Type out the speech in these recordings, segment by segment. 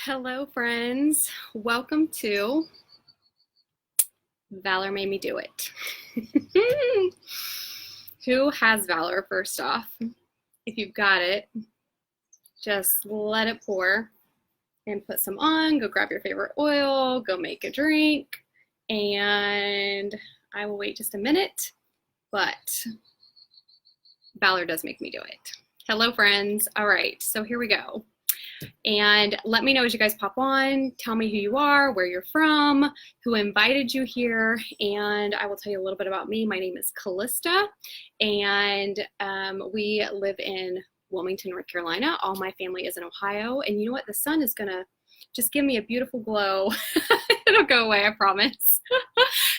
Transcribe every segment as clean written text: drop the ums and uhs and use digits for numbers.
Hello, friends. Welcome to Valor Made Me Do It. Who has Valor, first off? If you've got it, just let it pour and put some on. Go grab your favorite oil, go make a drink, and I will wait just a minute, but Valor does make me do it. Hello, friends. All right, so here we go. And let me know as you guys pop on. Tell me who you are, where you're from, who invited you here, and I will tell you a little bit about me. My name is Callista, and we live in Wilmington, North Carolina. All my family is in Ohio, and you know what? The sun is gonna just give me a beautiful glow. It'll go away, I promise.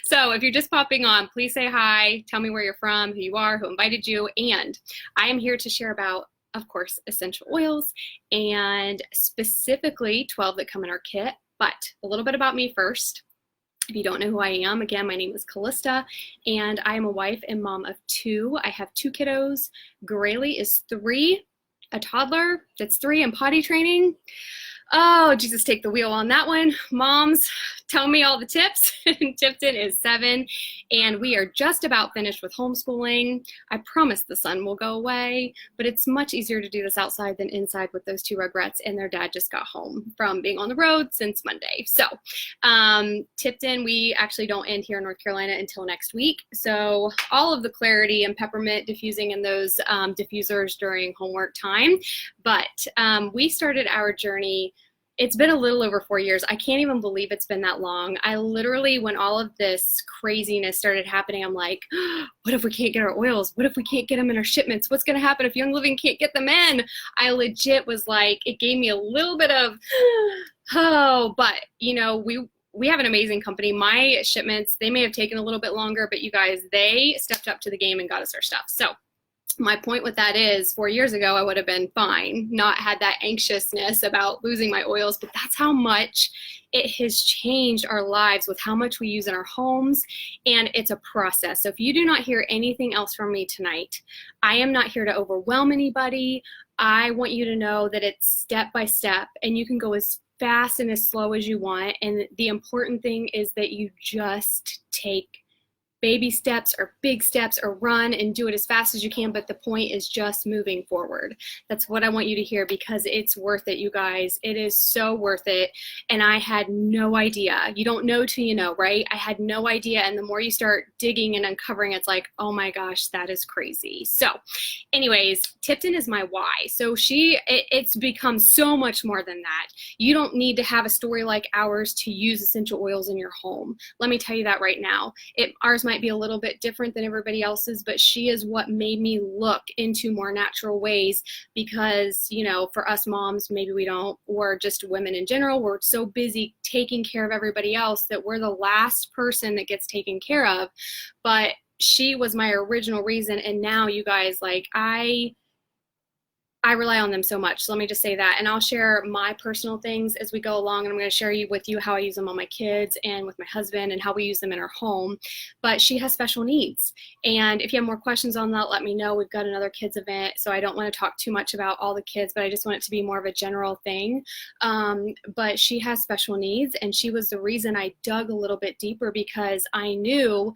So if you're just popping on, please say hi. Tell me where you're from, who you are, who invited you, and I am here to share about, of course, essential oils, and specifically 12 that come in our kit. But a little bit about me first. If you don't know who I am, again, my name is Callista, and I am a wife and mom of 2. I have 2 kiddos. Graylee is 3, a toddler that's 3 and potty training. Oh, Jesus, take the wheel on that one. Moms, tell me all the tips. Tipton is 7, and we are just about finished with homeschooling. I promise the sun will go away, but it's much easier to do this outside than inside with those 2 rugrats, and their dad just got home from being on the road since Monday. So Tipton, we actually don't end here in North Carolina until next week. So all of the clarity and peppermint diffusing in those diffusers during homework time. But we started our journey. It's been a little over 4 years. I can't even believe it's been that long. I literally, when all of this craziness started happening, I'm like, what if we can't get our oils? What if we can't get them in our shipments? What's gonna happen if Young Living can't get them in? I legit was like, it gave me a little bit of, oh, but you know, we have an amazing company. My shipments, they may have taken a little bit longer, but you guys, they stepped up to the game and got us our stuff. So my point with that is 4 years ago, I would have been fine, not had that anxiousness about losing my oils, but that's how much it has changed our lives with how much we use in our homes, and it's a process. So if you do not hear anything else from me tonight, I am not here to overwhelm anybody. I want you to know that it's step by step, and you can go as fast and as slow as you want, and the important thing is that you just take baby steps or big steps or run and do it as fast as you can, but the point is just moving forward. That's what I want you to hear, because it's worth it, you guys. It is so worth it, and I had no idea. You don't know till you know, right? I had no idea, and the more you start digging and uncovering, it's like, oh my gosh, that is crazy. So anyways, Tipton is my why. So it's become so much more than that. You don't need to have a story like ours to use essential oils in your home. Let me tell you that right now. Ours might be a little bit different than everybody else's, but she is what made me look into more natural ways, because, you know, for us moms, maybe we don't, or just women in general, we're so busy taking care of everybody else that we're the last person that gets taken care of. But she was my original reason, and now you guys, like, I rely on them so much. So let me just say that, and I'll share my personal things as we go along, and I'm going to share with you how I use them on my kids and with my husband, and how we use them in our home. But she has special needs, and if you have more questions on that, let me know. We've got another kids event, so I don't want to talk too much about all the kids, but I just want it to be more of a general thing. But she has special needs, and she was the reason I dug a little bit deeper, because I knew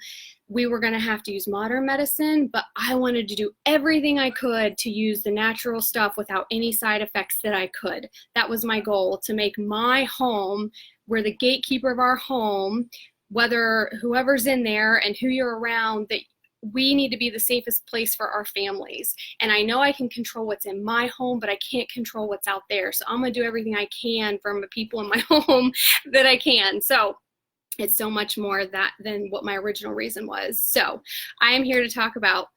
we were going to have to use modern medicine, but I wanted to do everything I could to use the natural stuff without any side effects that I could. That was my goal, to make my home, where the gatekeeper of our home, whether whoever's in there and who you're around, that we need to be the safest place for our families. And I know I can control what's in my home, but I can't control what's out there. So I'm going to do everything I can from the people in my home that I can. So it's so much more than what my original reason was. So I am here to talk about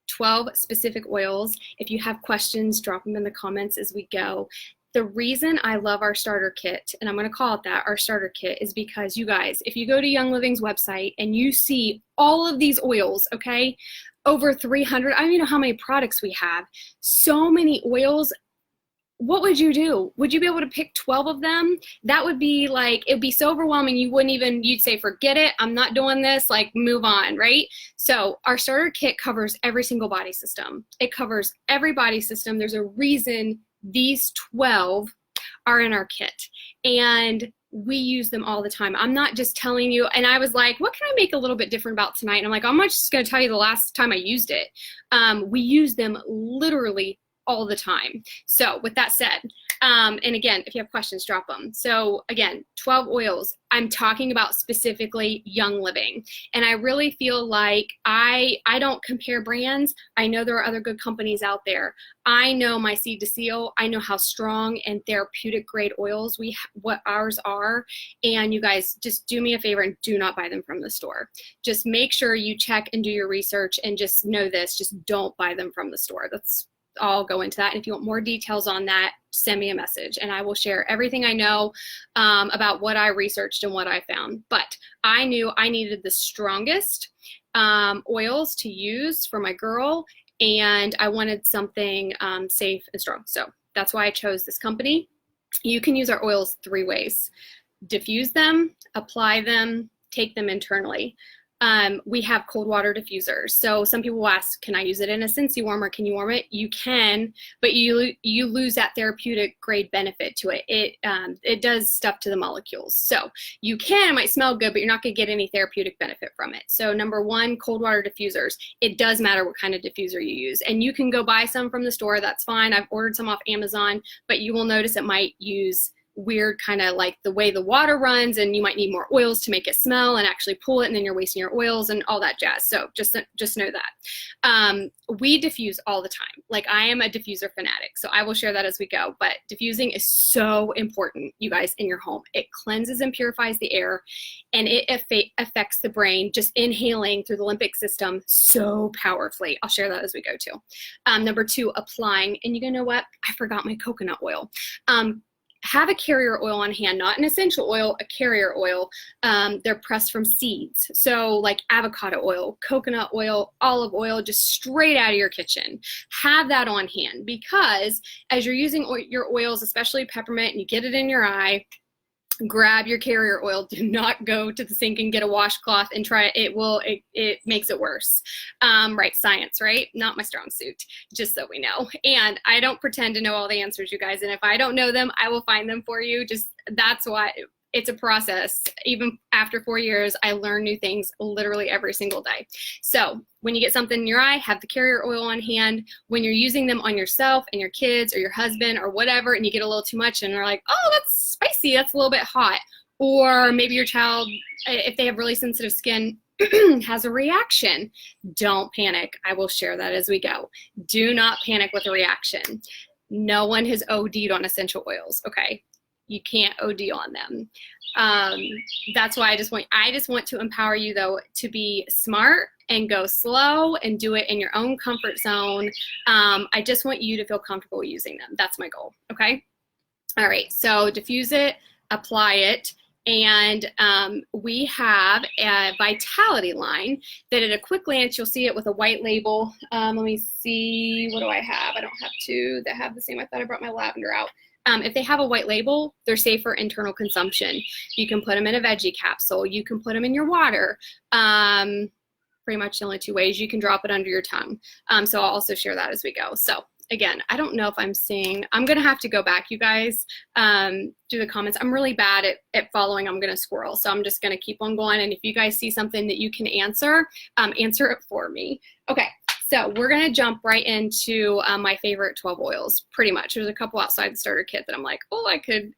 12 specific oils. If you have questions, drop them in the comments as we go. The reason I love our starter kit, and I'm going to call it that, our starter kit, is because, you guys, if you go to Young Living's website and you see all of these oils, okay, over 300, I don't even know how many products we have, so many oils. What would you do? Would you be able to pick 12 of them? That would be like, it would be so overwhelming, you'd say, forget it, I'm not doing this, like, move on, right? So our starter kit covers every single body system. It covers every body system. There's a reason these 12 are in our kit. and we use them all the time. I'm not just telling you, and I was like, what can I make a little bit different about tonight? And I'm like, I'm not just going to tell you the last time I used it. We use them literally all the time. So with that said, and again, if you have questions, drop them. So again, 12 oils. I'm talking about specifically Young Living. And I really feel like I don't compare brands. I know there are other good companies out there. I know my seed to seal. I know how strong and therapeutic grade oils what ours are. And you guys just do me a favor and do not buy them from the store. Just make sure you check and do your research, and just know this, just don't buy them from the store. I'll go into that. And if you want more details on that, send me a message and I will share everything I know about what I researched and what I found. But I knew I needed the strongest oils to use for my girl, and I wanted something safe and strong. So that's why I chose this company. You can use our oils 3 ways: diffuse them, apply them, take them internally. We have cold water diffusers. So some people will ask, can I use it in a Scentsy warmer? Can you warm it? You can, but you lose that therapeutic grade benefit to it. It does stuff to the molecules. So you can, it might smell good, but you're not gonna get any therapeutic benefit from it. So number 1, cold water diffusers. It does matter what kind of diffuser you use. And you can go buy some from the store, that's fine. I've ordered some off Amazon, but you will notice it might use weird kind of like the way the water runs, and you might need more oils to make it smell and actually pull it, and then you're wasting your oils and all that jazz. So just know that. We diffuse all the time. Like, I am a diffuser fanatic, so I will share that as we go. But diffusing is so important, you guys, in your home. It cleanses and purifies the air, and it affects the brain, just inhaling through the limbic system so powerfully. I'll share that as we go too. Number 2, applying. And you know what? I forgot my coconut oil. Have a carrier oil on hand, not an essential oil, a carrier oil. They're pressed from seeds. So like avocado oil, coconut oil, olive oil, just straight out of your kitchen. Have that on hand, because as you're using your oils, especially peppermint, and you get it in your eye, grab your carrier oil. Do not go to the sink and get a washcloth and try it. It makes it worse. Right, science, right? Not my strong suit, just so we know. And I don't pretend to know all the answers, you guys. And if I don't know them, I will find them for you. That's why it's a process. Even after 4 years, I learn new things literally every single day. So when you get something in your eye, have the carrier oil on hand. When you're using them on yourself and your kids or your husband or whatever, and you get a little too much and they're like, oh, that's spicy, that's a little bit hot. Or maybe your child, if they have really sensitive skin, has a reaction, don't panic. I will share that as we go. Do not panic with a reaction. No one has OD'd on essential oils, okay? You can't OD on them. That's why I just want to empower you, though, to be smart and go slow and do it in your own comfort zone. I just want you to feel comfortable using them. That's my goal, okay? All right, so diffuse it, apply it, and we have a Vitality line that at a quick glance, you'll see it with a white label. Let me see, what do I have? I don't have 2 that have the same. I thought I brought my lavender out. If they have a white label, they're safe for internal consumption. You can put them in a veggie capsule. You can put them in your water. Pretty much the only 2 ways. You can drop it under your tongue. So I'll also share that as we go. So again, I don't know if I'm seeing, I'm going to have to go back, you guys, through the comments. I'm really bad at following. I'm going to squirrel. So I'm just going to keep on going. And if you guys see something that you can answer it for me. Okay. So we're going to jump right into my favorite 12 oils, pretty much. There's a couple outside the starter kit that I'm like, oh, I could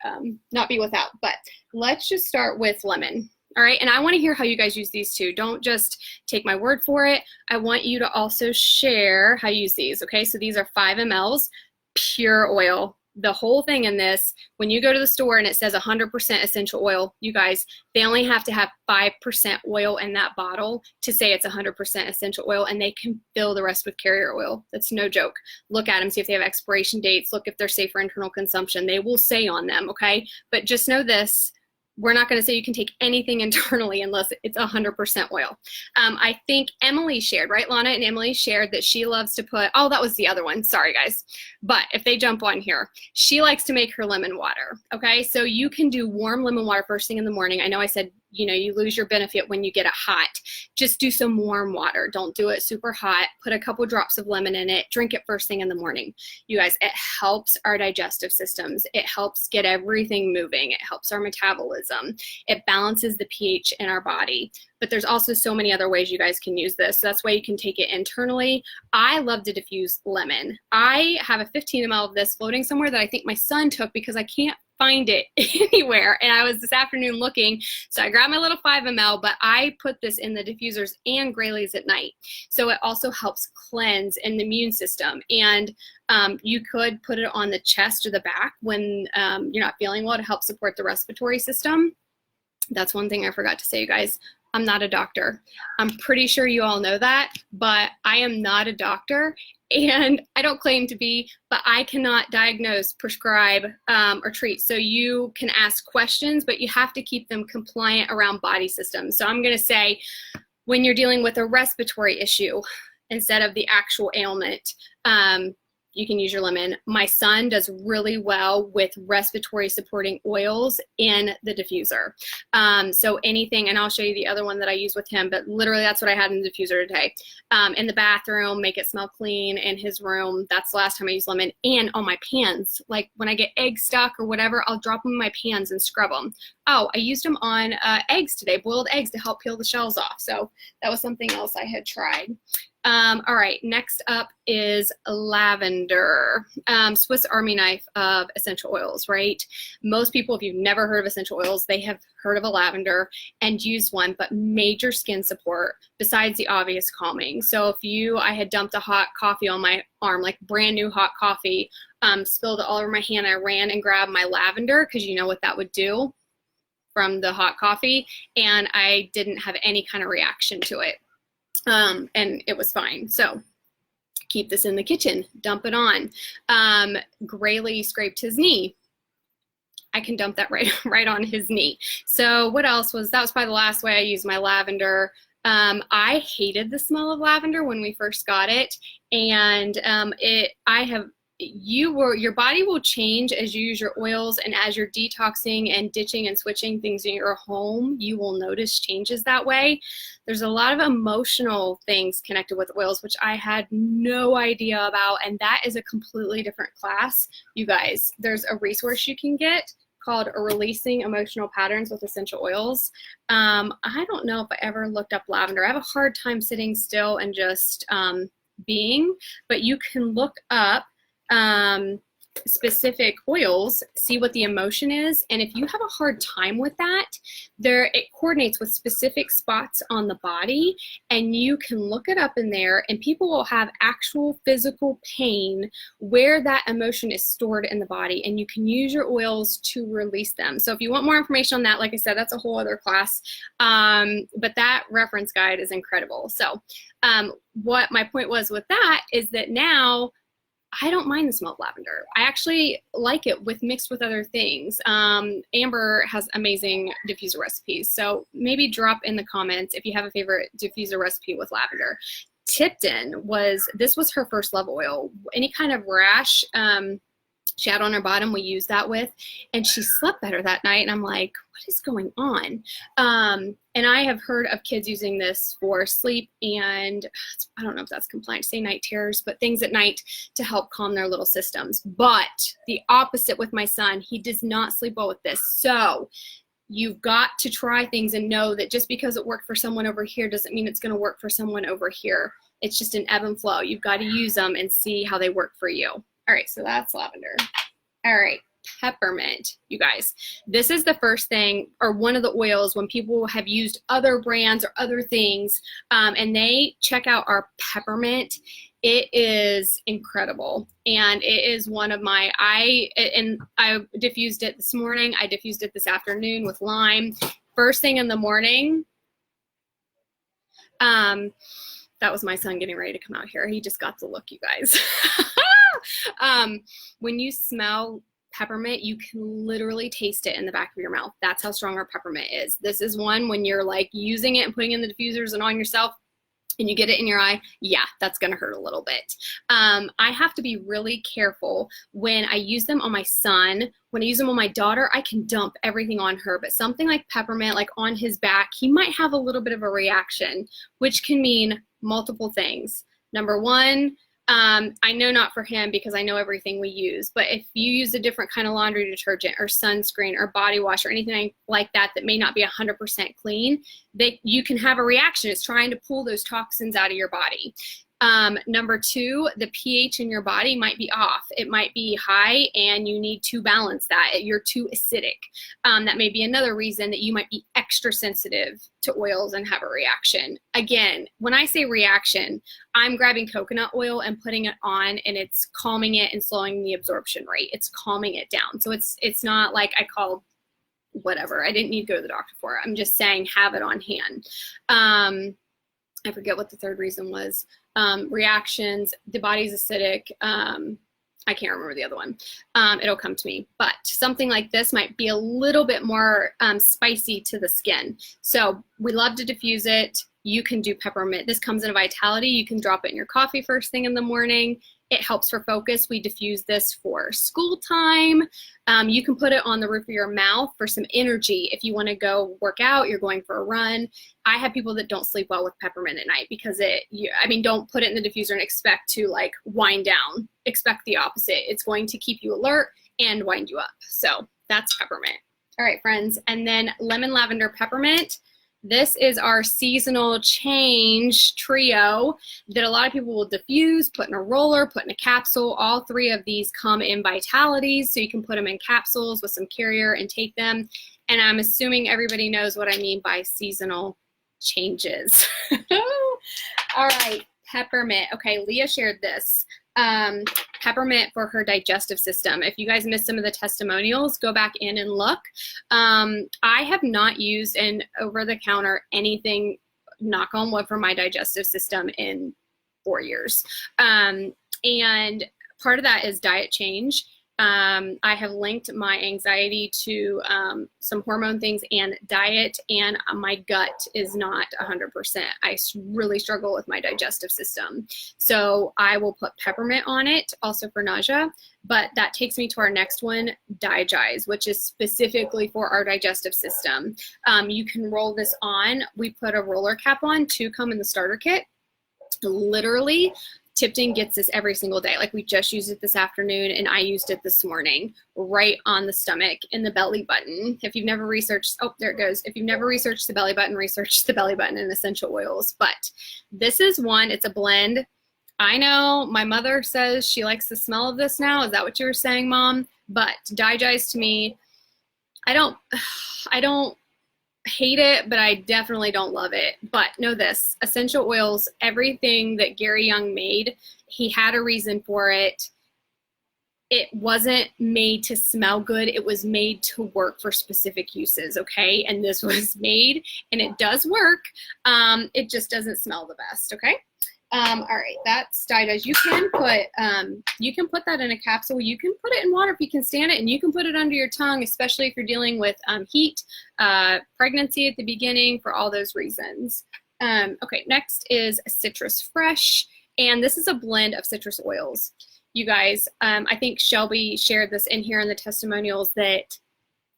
not be without. But let's just start with lemon. All right, and I want to hear how you guys use these too. Don't just take my word for it. I want you to also share how you use these, okay? So these are 5 mLs, pure oil. The whole thing in this, when you go to the store and it says 100% essential oil, you guys, they only have to have 5% oil in that bottle to say it's 100% essential oil, and they can fill the rest with carrier oil. That's no joke. Look at them, see if they have expiration dates, look if they're safe for internal consumption. They will say on them, okay? But just know this, we're not going to say you can take anything internally unless it's 100% oil. I think Emily shared, right, Lana? And Emily shared that she loves to put, oh, that was the other one. Sorry, guys. But if they jump on here, she likes to make her lemon water, okay? So you can do warm lemon water first thing in the morning. I know I said you know, you lose your benefit when you get it hot. Just do some warm water. Don't do it super hot. Put a couple drops of lemon in it. Drink it first thing in the morning. You guys, it helps our digestive systems. It helps get everything moving. It helps our metabolism. It balances the pH in our body. But there's also so many other ways you guys can use this. So that's why you can take it internally. I love to diffuse lemon. I have a 15 ml of this floating somewhere that I think my son took because I can't find it anywhere. And I was this afternoon looking, so I grabbed my little 5 ml, but I put this in the diffusers and Grayleys at night. So it also helps cleanse in the immune system. And you could put it on the chest or the back when you're not feeling well to help support the respiratory system. That's one thing I forgot to say, you guys. I'm not a doctor. I'm pretty sure you all know that, but I am not a doctor, and I don't claim to be, but I cannot diagnose, prescribe, or treat. So you can ask questions, but you have to keep them compliant around body systems. So I'm gonna say, when you're dealing with a respiratory issue instead of the actual ailment, you can use your lemon. My son does really well with respiratory supporting oils in the diffuser. So anything, and I'll show you the other one that I use with him, but literally that's what I had in the diffuser today. In the bathroom, make it smell clean. In his room, that's the last time I used lemon. And on my pans, like when I get eggs stuck or whatever, I'll drop them in my pans and scrub them. Oh, I used them on eggs today, boiled eggs to help peel the shells off. So that was something else I had tried. All right, next up is lavender. Swiss Army knife of essential oils, right? Most people, if you've never heard of essential oils, they have heard of a lavender and used one, but major skin support besides the obvious calming. So if I had dumped a hot coffee on my arm, like brand new hot coffee, spilled it all over my hand, I ran and grabbed my lavender because you know what that would do from the hot coffee, and I didn't have any kind of reaction to it. And it was fine. So keep this in the kitchen, dump it on. Grayley scraped his knee. I can dump that right on his knee. So what else that was probably the last way I used my lavender. I hated the smell of lavender when we first got it. And your body will change as you use your oils, and as you're detoxing and ditching and switching things in your home, you will notice changes that way. There's a lot of emotional things connected with oils, which I had no idea about, and that is a completely different class. You guys, there's a resource you can get called Releasing Emotional Patterns with Essential Oils. I don't know if I ever looked up lavender. I have a hard time sitting still and just being, but you can look up specific oils, see what the emotion is, and if you have a hard time with that, it coordinates with specific spots on the body, and you can look it up in there, and people will have actual physical pain where that emotion is stored in the body, and you can use your oils to release them. So if you want more information on that, like I said, that's a whole other class, but that reference guide is incredible. So what my point was with that is that now I don't mind the smell of lavender. I actually like it mixed with other things. Amber has amazing diffuser recipes. So maybe drop in the comments if you have a favorite diffuser recipe with lavender. Tipton this was her first love oil. Any kind of rash she had on her bottom, we used that with, and she slept better that night. And I'm like, what is going on? And I have heard of kids using this for sleep and I don't know if that's compliant to say night terrors, but things at night to help calm their little systems. But the opposite with my son, he does not sleep well with this. So you've got to try things and know that just because it worked for someone over here doesn't mean it's going to work for someone over here. It's just an ebb and flow. You've got to use them and see how they work for you. All right, so that's lavender. All right, peppermint, you guys. This is the first thing, or one of the oils when people have used other brands or other things, and they check out our peppermint. It is incredible, and it is one of my, I diffused it this morning. I diffused it this afternoon with lime. First thing in the morning, that was my son getting ready to come out here. He just got the look, you guys. When you smell peppermint, you can literally taste it in the back of your mouth. That's how strong our peppermint is. This is one when you're like using it and putting it in the diffusers and on yourself, and you get it in your eye, yeah, that's gonna hurt a little bit. I have to be really careful when I use them on my son. When I use them on my daughter, I can dump everything on her, but something like peppermint, like on his back, he might have a little bit of a reaction, which can mean multiple things. Number one, I know not for him because I know everything we use, but if you use a different kind of laundry detergent or sunscreen or body wash or anything like that that may not be 100% clean, you can have a reaction. It's trying to pull those toxins out of your body. Number two, the pH in your body might be off. It might be high and you need to balance that. You're too acidic. That may be another reason that you might be extra sensitive to oils and have a reaction. Again, when I say reaction, I'm grabbing coconut oil and putting it on, and it's calming it and slowing the absorption rate. It's calming it down. So it's not like I called whatever. I didn't need to go to the doctor for it. I'm just saying have it on hand. I forget what the third reason was. Reactions, the body's acidic. I can't remember the other one. It'll come to me. But something like this might be a little bit more spicy to the skin. So we love to diffuse it. You can do peppermint. This comes in a Vitality. You can drop it in your coffee first thing in the morning. It helps for focus. We diffuse this for school time. You can put it on the roof of your mouth for some energy. If you want to go work out, you're going for a run. I have people that don't sleep well with peppermint at night because don't put it in the diffuser and expect to like wind down. Expect the opposite. It's going to keep you alert and wind you up. So that's peppermint. All right, friends. And then lemon, lavender, peppermint. This is our seasonal change trio that a lot of people will diffuse, put in a roller, put in a capsule. All three of these come in Vitalities, so you can put them in capsules with some carrier and take them. And I'm assuming everybody knows what I mean by seasonal changes. All right, peppermint. Okay, Leah shared this. Peppermint for her digestive system. If you guys missed some of the testimonials, go back in and look. I have not used an over-the-counter anything, knock on wood, for my digestive system in 4 years. And part of that is diet change. I have linked my anxiety to some hormone things and diet, and my gut is not 100%. I really struggle with my digestive system. So I will put peppermint on it, also for nausea, but that takes me to our next one, Digize, which is specifically for our digestive system. You can roll this on. We put a roller cap on, 2 come in the starter kit. Literally, Tipton gets this every single day. Like we just used it this afternoon and I used it this morning, right on the stomach in the belly button. If you've never researched, oh, there it goes. If you've never researched the belly button, research the belly button and essential oils. But this is one, it's a blend. I know my mother says she likes the smell of this now. Is that what you were saying, Mom? But Digize to me, I don't hate it, but I definitely don't love it. But know this, essential oils, everything that Gary Young made, he had a reason for it. It wasn't made to smell good. It was made to work for specific uses, okay? And this was made, and it does work. It just doesn't smell the best, okay? All right, that's Digize. You can put that in a capsule. You can put it in water if you can stand it, and you can put it under your tongue, especially if you're dealing with heat, pregnancy at the beginning, for all those reasons. Okay, next is Citrus Fresh, and this is a blend of citrus oils. You guys, I think Shelby shared this in here in the testimonials that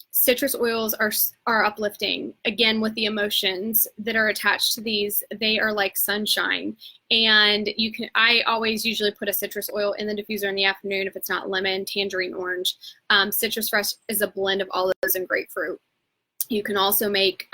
citrus oils are uplifting. Again, with the emotions that are attached to these, they are like sunshine. And I always usually put a citrus oil in the diffuser in the afternoon if it's not lemon, tangerine, orange. Citrus Fresh is a blend of all of those and grapefruit. You can also make,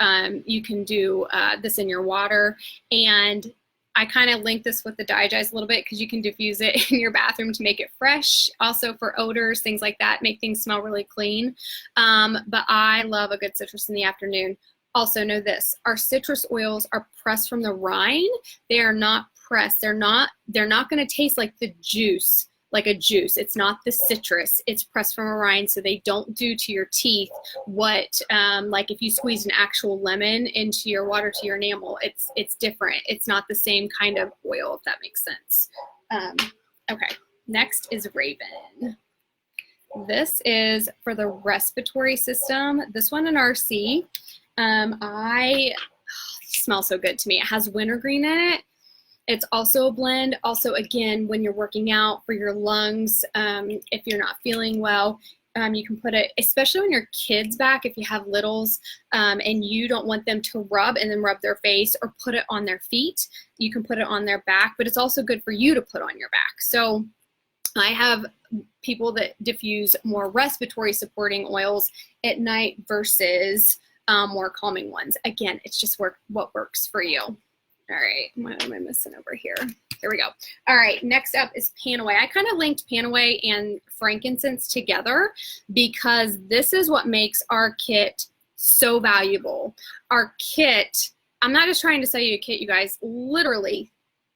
you can do this in your water. And I kind of link this with the Digize a little bit because you can diffuse it in your bathroom to make it fresh. Also for odors, things like that, make things smell really clean. But I love a good citrus in the afternoon. Also know this, our citrus oils are pressed from the rind. They are not pressed. They're not going to taste like the juice, like a juice. It's not the citrus. It's pressed from a rind, so they don't do to your teeth what, like if you squeeze an actual lemon into your water to your enamel, it's different. It's not the same kind of oil, if that makes sense. Okay, next is Raven. This is for the respiratory system. This one in RC. It smells so good to me. It has wintergreen in it. It's also a blend. Also, again, when you're working out for your lungs, if you're not feeling well, you can put it, especially on your kids' back, if you have littles and you don't want them to rub and then rub their face, or put it on their feet. You can put it on their back, but it's also good for you to put on your back. So I have people that diffuse more respiratory supporting oils at night versus more calming ones. Again, it's just what works for you. All right, what am I missing over here? Here we go. All right, next up is Panaway. I kind of linked Panaway and frankincense together because this is what makes our kit so valuable. Our kit, I'm not just trying to sell you a kit, you guys. Literally,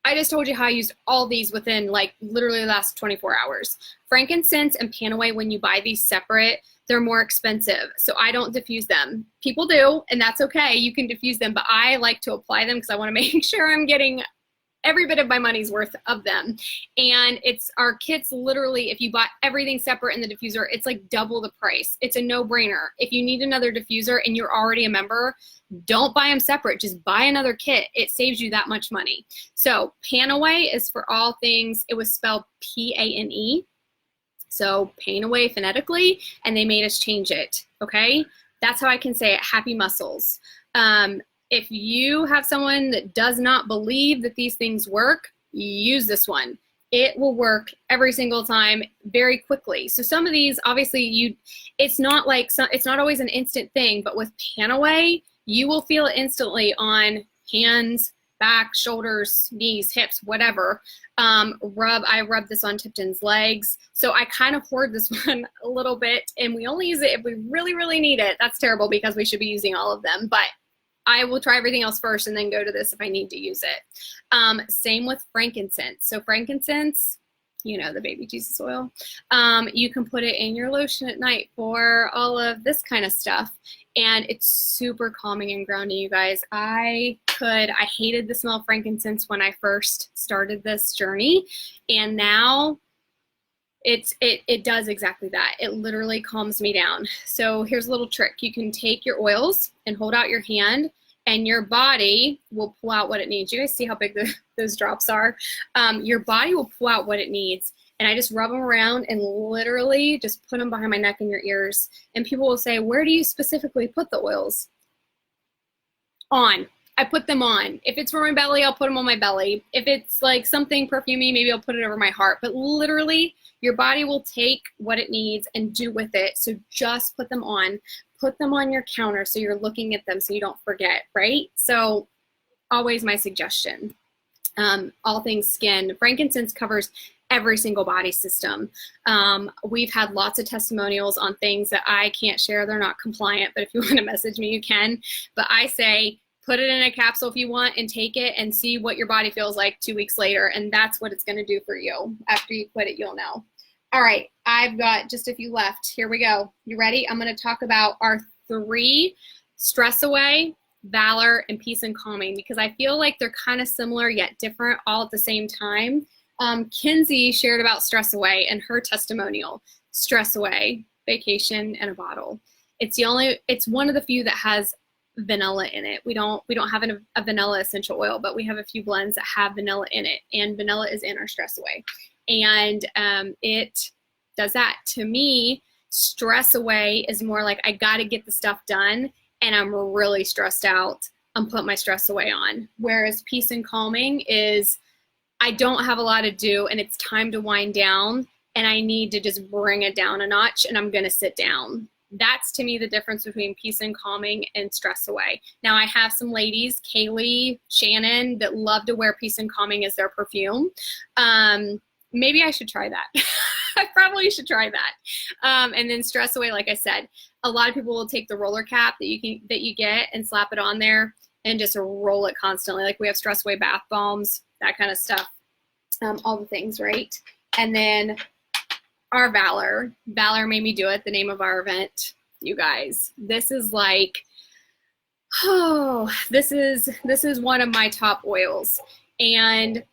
I just told you how I used all these within like literally the last 24 hours. Frankincense and Panaway, when you buy these separate, they're more expensive. So I don't diffuse them. People do, and that's okay. You can diffuse them, but I like to apply them because I want to make sure I'm getting every bit of my money's worth of them. And it's our kits, literally, if you bought everything separate in the diffuser, it's like double the price. It's a no-brainer. If you need another diffuser and you're already a member, don't buy them separate. Just buy another kit. It saves you that much money. So Panaway is for all things, it was spelled P-A-N-E. So Panaway phonetically, and they made us change it, okay? That's how I can say it, happy muscles. If you have someone that does not believe that these things work, use this one. It will work every single time very quickly. So some of these, obviously, it's not always an instant thing, but with Panaway, you will feel it instantly on hands, back, shoulders, knees, hips, whatever. I rub this on Tipton's legs. So I kind of hoard this one a little bit, and we only use it if we really, really need it. That's terrible because we should be using all of them, but I will try everything else first and then go to this if I need to use it. Same with frankincense. So frankincense, you know, the baby Jesus oil, you can put it in your lotion at night for all of this kind of stuff. And it's super calming and grounding, you guys. I hated the smell of frankincense when I first started this journey. And now it does exactly that. It literally calms me down. So here's a little trick. You can take your oils and hold out your hand, and your body will pull out what it needs. You guys see how big those drops are? Your body will pull out what it needs. And I just rub them around and literally just put them behind my neck and your ears. And people will say, where do you specifically put the oils? On. I put them on. If it's for my belly, I'll put them on my belly. If it's like something perfumey, maybe I'll put it over my heart. But literally, your body will take what it needs and do with it. So just put them on. Put them on your counter so you're looking at them so you don't forget, right? So always my suggestion. All things skin. Frankincense covers every single body system. We've had lots of testimonials on things that I can't share. They're not compliant, but if you want to message me, you can. But I say, put it in a capsule if you want and take it and see what your body feels like 2 weeks later. And that's what it's going to do for you. After you quit it, you'll know. All right, I've got just a few left. Here we go. You ready? I'm going to talk about our 3 stress away, valor, and peace and calming, because I feel like they're kind of similar yet different all at the same time. Kinsey shared about stress away in her testimonial. Stress away, vacation, and a bottle. It's one of the few that has vanilla in it. We don't have a vanilla essential oil, but we have a few blends that have vanilla in it, and vanilla is in our stress away. And it does that. To me, stress away is more like I got to get the stuff done and I'm really stressed out. I'm putting my stress away on. Whereas peace and calming is I don't have a lot to do and it's time to wind down and I need to just bring it down a notch and I'm going to sit down. That's to me the difference between peace and calming and stress away. Now I have some ladies, Kaylee, Shannon, that love to wear peace and calming as their perfume. Maybe I should try that. I probably should try that. And then stress away, like I said, a lot of people will take the roller cap that you get and slap it on there and just roll it constantly. Like we have stress away bath bombs, that kind of stuff, all the things, right? And then our Valor Made Me Do It, the name of our event, you guys. This is like, this is one of my top oils. And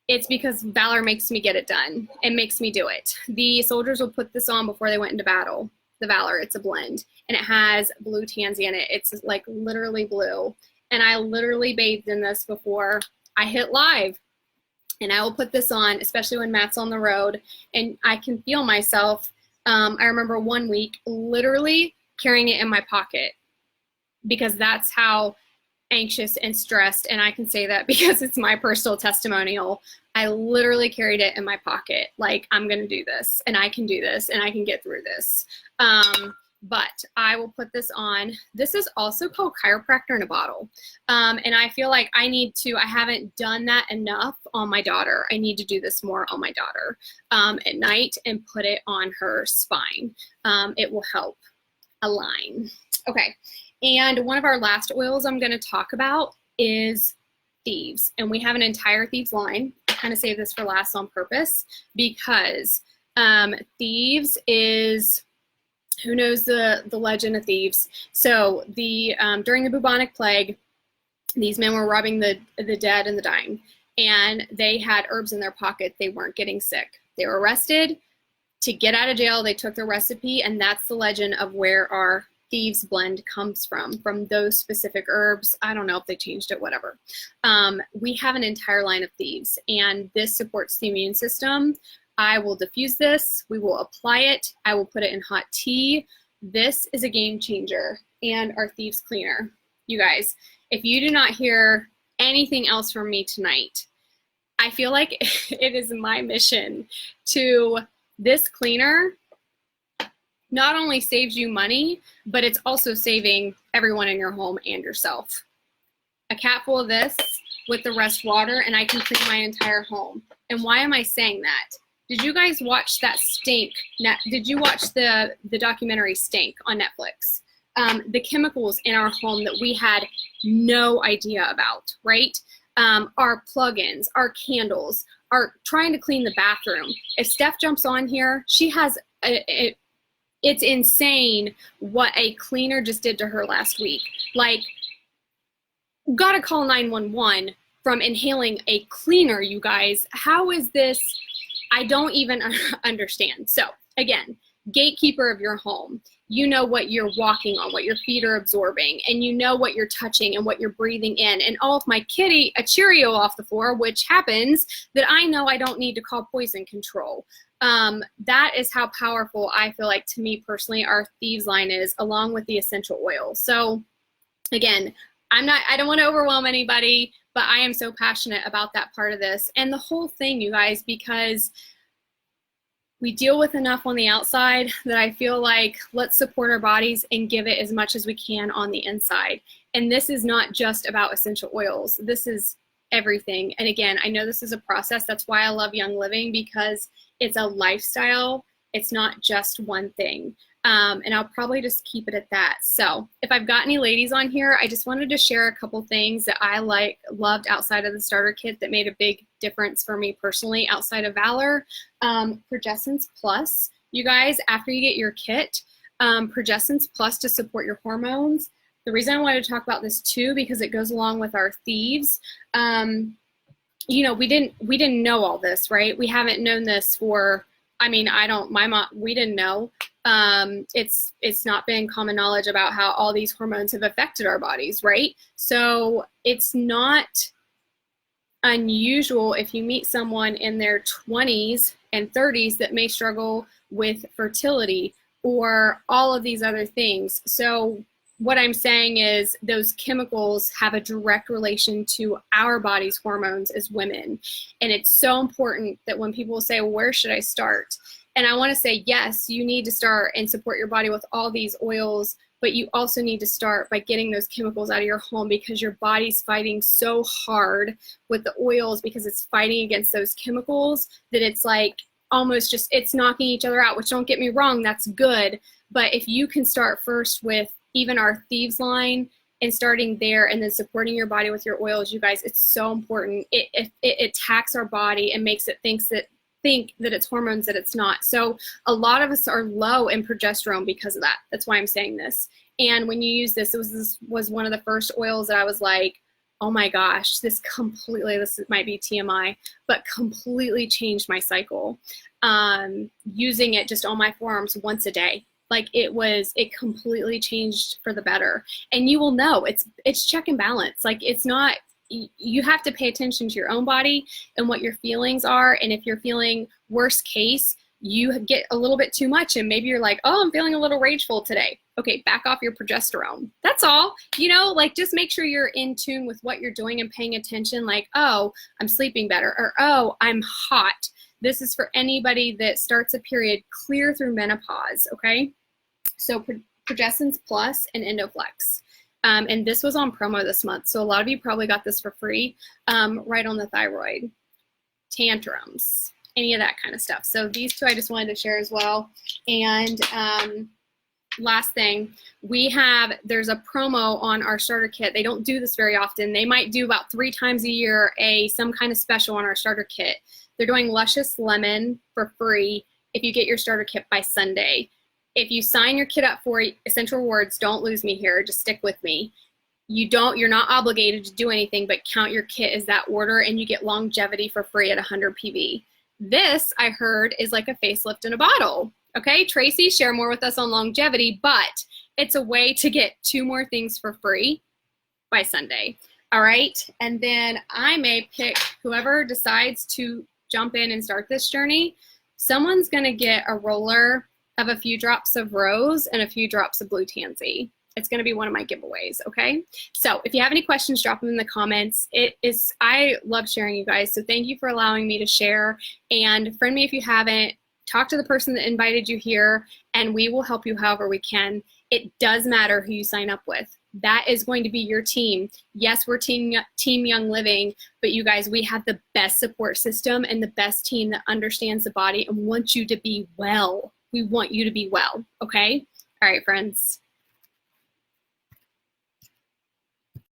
it's because Valor makes me get it done and makes me do it. The soldiers will put this on before they went into battle. The Valor, it's a blend. And it has blue tansy in it. It's like literally blue. And I literally bathed in this before I hit live and I will put this on, especially when Matt's on the road, and I can feel myself. I remember one week literally carrying it in my pocket because that's how anxious and stressed, and I can say that because it's my personal testimonial. I literally carried it in my pocket, like, I'm gonna do this, and I can do this, and I can get through this. But I will put this on. This is also called chiropractor in a bottle. And I feel like I haven't done that enough on my daughter. I need to do this more on my daughter at night and put it on her spine. It will help align. Okay, and one of our last oils I'm gonna talk about is Thieves. And we have an entire Thieves line. I kind of saved this for last on purpose because Thieves is, who knows the legend of Thieves? So during the bubonic plague, these men were robbing the dead and the dying, and they had herbs in their pocket. They weren't getting sick. They were arrested. To get out of jail, they took their recipe, and that's the legend of where our Thieves blend comes from those specific herbs. I don't know if they changed it, whatever. We have an entire line of Thieves, and this supports the immune system. I will diffuse this, we will apply it, I will put it in hot tea. This is a game changer. And our Thieves cleaner. You guys, if you do not hear anything else from me tonight, I feel like it is my mission to, this cleaner not only saves you money, but it's also saving everyone in your home and yourself. A cap full of this with the rest water, and I can clean my entire home. And why am I saying that? Did you guys watch that Stink? Did you watch the documentary Stink on Netflix? The chemicals in our home that we had no idea about, right? Our plugins, our candles, our trying to clean the bathroom. If Steph jumps on here, she has it's insane what a cleaner just did to her last week. Like, gotta call 911 from inhaling a cleaner, you guys. How is this? I don't even understand. So again, gatekeeper of your home. You know what you're walking on, what your feet are absorbing, and you know what you're touching and what you're breathing in. And all of my kitty, a Cheerio off the floor, which happens, that I know I don't need to call poison control. That is how powerful I feel like, to me personally, our Thieves line is, along with the essential oil. So again, I don't want to overwhelm anybody, but I am so passionate about that part of this and the whole thing, you guys, because we deal with enough on the outside that I feel like, let's support our bodies and give it as much as we can on the inside. And this is not just about essential oils. This is everything. And again, I know this is a process. That's why I love Young Living, because it's a lifestyle. It's not just one thing. And I'll probably just keep it at that. So if I've got any ladies on here, I just wanted to share a couple things that I loved outside of the starter kit that made a big difference for me personally outside of Valor. Progessence Plus, you guys, after you get your kit, Progessence Plus to support your hormones. The reason I wanted to talk about this too, because it goes along with our Thieves. You know, we didn't know all this, right? We haven't known this for, I mean, we didn't know. It's not been common knowledge about how all these hormones have affected our bodies, right? So it's not unusual if you meet someone in their 20s and 30s that may struggle with fertility or all of these other things. So what I'm saying is those chemicals have a direct relation to our body's hormones as women. And it's so important that when people say, well, where should I start? And I want to say, yes, you need to start and support your body with all these oils, but you also need to start by getting those chemicals out of your home, because your body's fighting so hard with the oils because it's fighting against those chemicals that it's like almost just, it's knocking each other out, which, don't get me wrong, that's good. But if you can start first with even our Thieves line and starting there and then supporting your body with your oils, you guys, it's so important. It attacks our body and makes it think that it's hormones that it's not. So a lot of us are low in progesterone because of that. That's why I'm saying this. And when you use this, this was one of the first oils that I was like, oh my gosh, this might be TMI, but completely changed my cycle. Using it just on my forearms once a day. Like it completely changed for the better. And you will know it's check and balance. Like it's not you have to pay attention to your own body and what your feelings are. And if you're feeling worst case, you get a little bit too much and maybe you're like, oh, I'm feeling a little rageful today. Okay, back off your progesterone. That's all. You know, like just make sure you're in tune with what you're doing and paying attention, like, oh, I'm sleeping better, or oh, I'm hot. This is for anybody that starts a period clear through menopause, okay? So Progestins Plus and Endoflex. And this was on promo this month. So a lot of you probably got this for free, right on the thyroid, tantrums, any of that kind of stuff. So these two I just wanted to share as well. And last thing, there's a promo on our starter kit. They don't do this very often. They might do about 3 times a year some kind of special on our starter kit. They're doing Luscious Lemon for free if you get your starter kit by Sunday. If you sign your kit up for Essential Rewards, don't lose me here, just stick with me. You're not obligated to do anything but count your kit as that order and you get longevity for free at 100 PV. This, I heard, is like a facelift in a bottle. Okay, Tracy, share more with us on longevity, but it's a way to get 2 more things for free by Sunday. All right, and then I may pick whoever decides to jump in and start this journey. Someone's gonna get a roller of a few drops of rose and a few drops of blue tansy. It's going to be one of my giveaways, okay? So if you have any questions, drop them in the comments. I love sharing, you guys, so thank you for allowing me to share. And friend me if you haven't. Talk to the person that invited you here, and we will help you however we can. It does matter who you sign up with. That is going to be your team. Yes, we're Team Young Living, but you guys, we have the best support system and the best team that understands the body and wants you to be well. We want you to be well, okay? All right, friends.